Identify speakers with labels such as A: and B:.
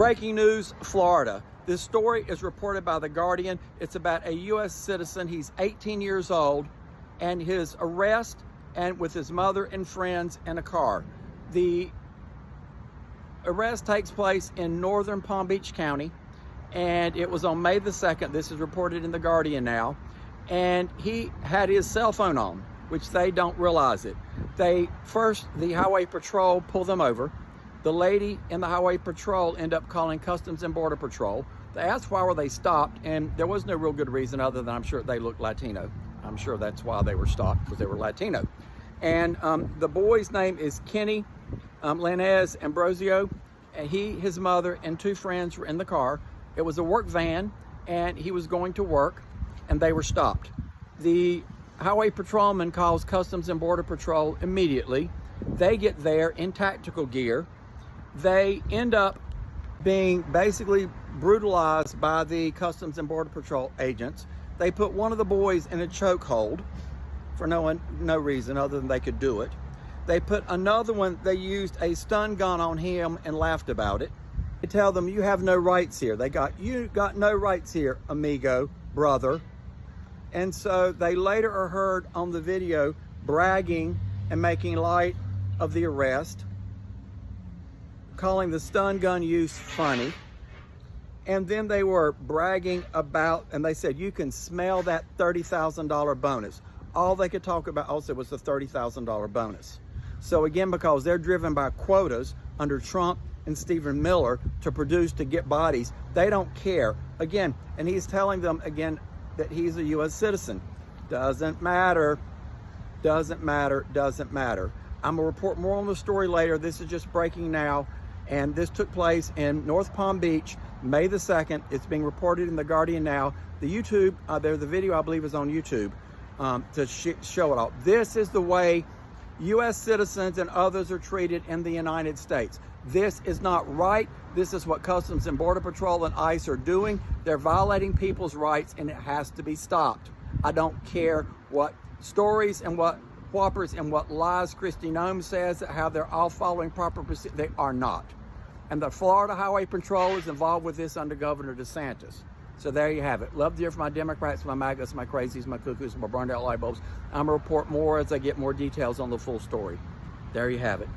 A: Breaking news, Florida. This story is reported by The Guardian. It's about a U.S. citizen. He's 18 years old, and his arrest, and with his mother and friends in a car. The arrest takes place in northern Palm Beach County, and it was on May the 2nd. This is reported in The Guardian now. And he had his cell phone on, which they don't realize it. The Highway Patrol pulled them over. The lady in the Highway Patrol ended up calling Customs and Border Patrol. They asked why were they stopped, and there was no real good reason other than I'm sure they looked Latino. I'm sure that's why they were stopped, because they were Latino. And the boy's name is Kenny Lanez Ambrosio. And his mother, and two friends were in the car. It was a work van, and he was going to work, and they were stopped. The Highway Patrolman calls Customs and Border Patrol immediately. They get there in tactical gear. They end up being basically brutalized by the Customs and Border Patrol agents. They put one of the boys in a chokehold for no reason other than they could do it. They put another one, they used a stun gun on him and laughed about it. They tell them, you have no rights here. You got no rights here, amigo, brother. And so they later are heard on the video bragging and making light of the arrest, calling the stun gun use funny. And then they were bragging about, and they said, you can smell that $30,000 bonus. All they could talk about also was the $30,000 bonus. So again, because they're driven by quotas under Trump and Stephen Miller to get bodies, they don't care. Again, and he's telling them again that he's a U.S. citizen. Doesn't matter, doesn't matter, doesn't matter. I'm gonna report more on the story later. This is just breaking now. And this took place in North Palm Beach, May the 2nd. It's being reported in The Guardian now. The video I believe is on YouTube to show it all. This is the way U.S. citizens and others are treated in the United States. This is not right. This is what Customs and Border Patrol and ICE are doing. They're violating people's rights, and it has to be stopped. I don't care what stories and what whoppers and what lies Kristi Noem says, how they're all following proper procedure. They are not. And the Florida Highway Patrol is involved with this under Governor DeSantis. So there you have it. Love to hear from my Democrats, my MAGAs, my crazies, my cuckoos, my burned out light bulbs. I'm going to report more as I get more details on the full story. There you have it.